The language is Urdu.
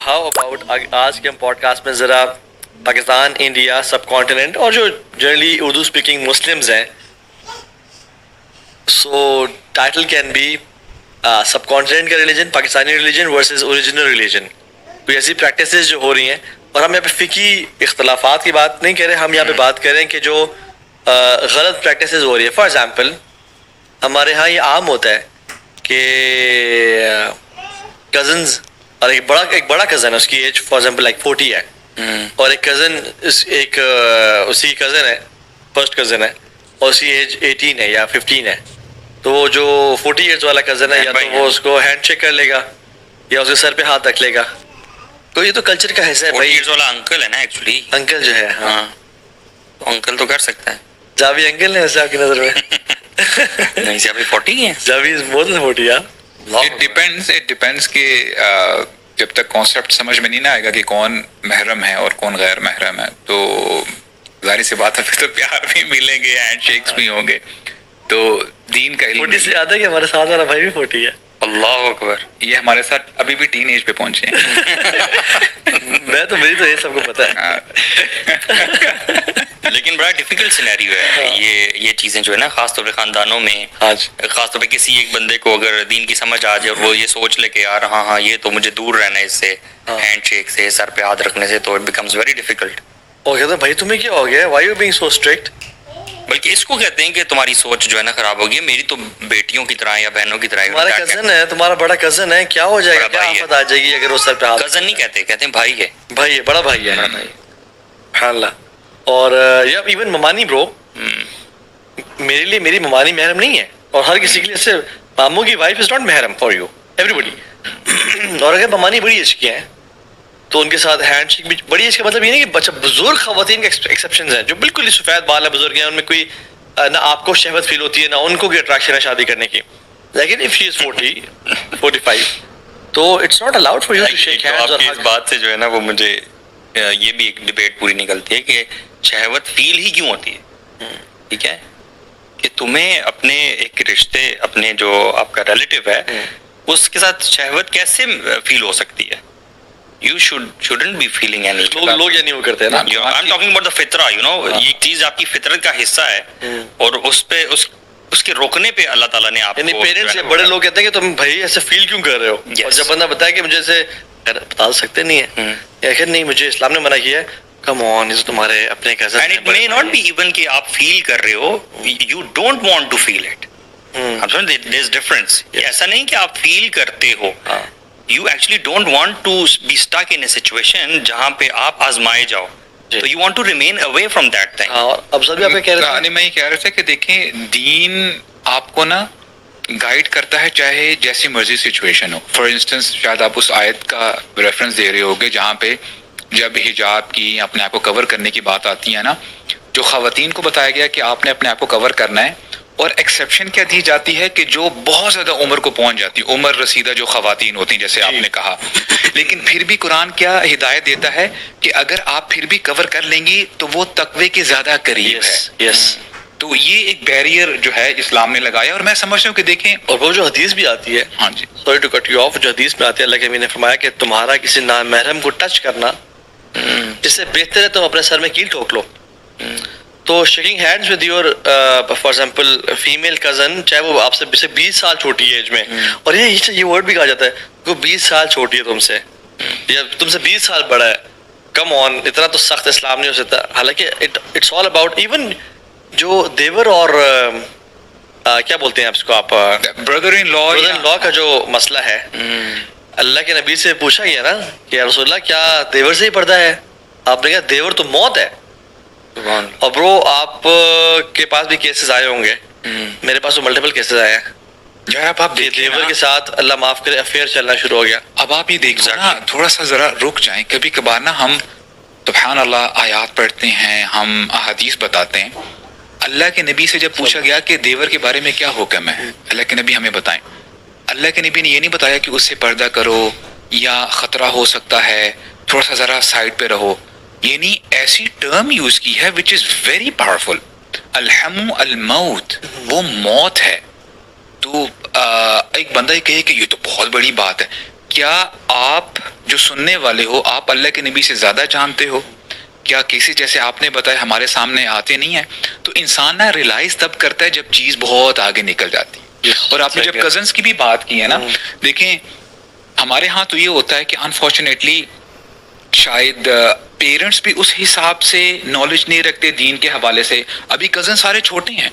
ہاؤ اباؤٹ آج کے ہم پوڈ کاسٹ میں ذرا پاکستان، انڈیا، سب کانٹیننٹ اور جو جنرلی اردو اسپیکنگ مسلمز ہیں، so title can be subcontinent کا religion, Pakistani religion versus original religion. کوئی ایسی پریکٹسز جو ہو رہی ہیں، اور ہم یہاں پہ فقہی اختلافات کی بات نہیں کر رہے، ہم یہاں پہ بات کر رہے ہیں کہ جو غلط پریکٹسز ہو رہی ہے. فار ایگزامپل ہمارے ہاں یہ عام ہوتا ہے کہ کزنز اور ایک بڑا کزن ہے، اس کی ایج فار ایگزامپل لائک 40 ہے، اور ایک کزن اسی کزن ہے، فرسٹ کزن ہے، اور اس کی ایج 18 ہے یا 15 ہے. تو وہ جو 40 ایئرس والا کزن ہے، یا تو وہ اس کو ہینڈ شیک کر لے گا یا اس کے سر پہ ہاتھ رکھ لے گا. تو یہ تو کلچر کا حصہ ہے بھائی. 40 ایئرس والا انکل ہے نا ایکچولی. انکل جو ہے، ہاں انکل تو کر سکتا ہے. جاوی انکل ہے آپ کی نظر میں؟ نہیں سے ابھی 40 ہے. جاوی از مور دین 40 یار. It depends کہ جب تک کانسیپٹ سمجھ میں نہیں نہ آئے گا کہ کون محرم ہے اور کون غیر محرم ہے، تو ظاہر سی بات ہے پھر تو پیار بھی ملیں گے، ہینڈ شیکس بھی ہوں گے. تو دین کا علم 40 سے یاد ہے کہ ہمارے ساتھ والا بھائی بھی 40 ہے. اللہ اکبر. یہ ہمارے ساتھ ابھی بھی ٹین ایج پہ پہنچے ہیں. میں تو میری تو یہ سب کو پتا ہے. لیکن بڑا ڈیفیکلٹ سینیریو ہے یہ چیزیں جو ہے نا، خاص طور پہ خاندانوں میں، خاص طور پہ کسی ایک بندے کو اگر دین کی سمجھ آ جائے اور وہ یہ سوچ لے کہ یار ہاں یہ تو مجھے دور رہنا ہے اس سے، ہینڈ شیک سے، سر پہ ہاتھ رکھنے سے، تو اٹ بیکمز ویری ڈیفیکلٹ. اور کہتے ہیں بھائی تمہیں کیا ہو گیا، why you being so strict. بلکہ اس کو کہتے ہیں کہ تمہاری سوچ جو ہے نا خراب ہوگی. میری تو بیٹیوں کی طرح یا بہنوں کی طرح. تمہارا کزن ہے، تمہارا بڑا کزن ہے، کیا ہو جائے گا، کیا آفت آ جائے گی اگر وہ سر پہ ہاتھ. کزن نہیں کہتے ہیں بھائی ہے. بھائی ہے، بڑا بھائی ہے. سبحان اللہ. اور یا ایون ممانی برو، میرے لیے میری ممانی محرم نہیں ہے، اور ہر کسی کے لیے سے ماموں کی وائف از ناٹ محرم فار یو ایوری بڈی. اور اگر ممانی بڑی ایج کی ہیں تو ان کے ساتھ ہینڈ شیک بھی. بڑی ایج کا مطلب یہ نہیں کہ بچہ بزرگ خواتین کے ایکسیپشنز ہیں جو بالکل ہی سفید بال ہیں، بزرگ ہیں، ان میں کوئی نہ آپ کو شہوت فیل ہوتی ہے نہ ان کو کوئی اٹریکشن ہے شادی کرنے کی. لیکن اف شی از 45 تو it's not allowed for you to shake hands. اور اس بات سے جو ہے نا وہ مجھے یہ بھی ایک ڈبیٹ پوری نکلتی ہے کہ شہوت فیل ہی کیوں ہوتی ہے. ٹھیک ہے کہ تمہیں اپنے ایک رشتے، اپنے جو آپ کا ریلیٹیو ہے اس کے ساتھ شہوت کیسے فیل ہو سکتی ہے. You shouldn't be feeling any. لوگ یہ نہیں وہ کرتے ہیں نا. I'm talking about the فطرہ، you know. یہ ایک چیز آپ کی فطرت کا حصہ ہے، اور اس پہ اس کے روکنے پہ اللہ تعالیٰ نے آپ کو. یعنی پیرنٹس یا بڑے لوگ کہتے ہیں کہ تم بھائی ایسے فیل کیوں کر رہے ہو، اور جب بندہ بتایا کہ مجھے ایسے بتا سکتے نہیں ہے، یا کہ نہیں مجھے اسلام نے منع کیا ہے، کم آن اس تمہارے اپنے کیسے. And it may not be even کہ آپ فیل کر رہے ہو، you don't want to feel it. There's difference. ایسا نہیں کہ آپ فیل کرتے ہو، you actually don't want to be stuck in a situation جہاں پہ آپ آزمائے جاؤ. So you want to remain away from that thing. اب سب بھی کہہ رہے تھے، میں یہ کہہ رہا تھا کہ دیکھیں دین آپ کو نا گائیڈ کرتا ہے چاہے جیسی مرضی سچویشن ہو. فار انسٹنس شاید آپ اس آیت کا ریفرنس دے رہے ہوگے جہاں پہ جب حجاب کی، اپنے آپ کو کور کرنے کی بات آتی ہے نا، جو خواتین کو بتایا گیا کہ آپ نے اپنے آپ کو کور کرنا ہے، اور ایکسیپشن کیا دی جاتی ہے کہ جو بہت زیادہ عمر کو پہنچ جاتی، عمر رسیدہ جو خواتین ہوتی ہیں جیسے آپ نے کہا. لیکن پھر بھی قرآن کیا ہدایت دیتا ہے کہ اگر آپ پھر بھی کور کر لیں گی تو وہ تقوی کے زیادہ قریب ہے. تو یہ ایک بیریئر جو ہے اسلام نے لگایا، اور میں سمجھتا ہوں کہ دیکھیں، اور وہ جو حدیث بھی آتی ہے، ہاں جی sorry to cut you off, جو حدیث میں آتی ہے اللہ کے نبی نے فرمایا کہ تمہارا کسی نامحرم کو ٹچ کرنا اس سے بہتر ہے تم اپنے سر میں کیل ٹھوک لو. تو shaking hands with your for example female cousin, چاہے وہ آپ سے 20 سال چھوٹی ہے ایج میں، اور یہ ورڈ بھی کہا جاتا ہے کہ 20 سال چھوٹی ہے تم سے، یا تم سے 20 سال بڑا ہے. کم آن، اتنا تو سخت اسلام نہیں ہو سکتا. حالانکہ اٹس آل اباؤٹ ایون جو دیور اور کیا بولتے ہیں آپ اس کو، آپ بردر ان لا کا جو مسئلہ ہے، اللہ کے نبی سے پوچھا گیا نا کہ یا رسول اللہ کیا دیور سے ہی پردہ ہے؟ آپ نے کہا دیور تو موت ہے. اور برو آپ کے پاس بھی کیسز آئے ہوں گے، میرے پاس تو ملٹیپل کیسز آئے ہیں یار. اب آپ دیور کے ساتھ اللہ معاف کرے افیئر چلنا شروع ہو گیا. اب آپ یہ دیکھو نا، تھوڑا سا ذرا رک جائیں. کبھی کبھار نا ہم سبحان اللہ آیات پڑھتے ہیں، ہم احادیث بتاتے ہیں. اللہ کے نبی سے جب پوچھا گیا کہ دیور کے بارے میں کیا حکم ہے، اللہ کے نبی ہمیں بتائیں. اللہ کے نبی نے یہ نہیں بتایا کہ اس سے پردہ کرو یا خطرہ ہو سکتا ہے، تھوڑا سا ذرا سائڈ پہ رہو. یعنی ایسی ٹرم یوز کی ہے وچ از ویری پاورفل. الحم الموت، وہ موت ہے. تو ایک بندہ یہ کہے کہ یہ تو بہت بڑی بات ہے، کیا آپ جو سننے والے ہو آپ اللہ کے نبی سے زیادہ جانتے ہو؟ کیا کسی جیسے آپ نے بتایا ہمارے سامنے آتے نہیں ہیں؟ تو انسان نہ ریلائز تب کرتا ہے جب چیز بہت آگے نکل جاتی ہے. اور آپ نے جب کزنس کی بھی بات کی ہے نا، دیکھیں ہمارے ہاں تو یہ ہوتا ہے کہ انفارچونیٹلی شاید پیرنٹس بھی اس حساب سے نالج نہیں رکھتے دین کے حوالے سے. ابھی کزن سارے چھوٹے ہیں،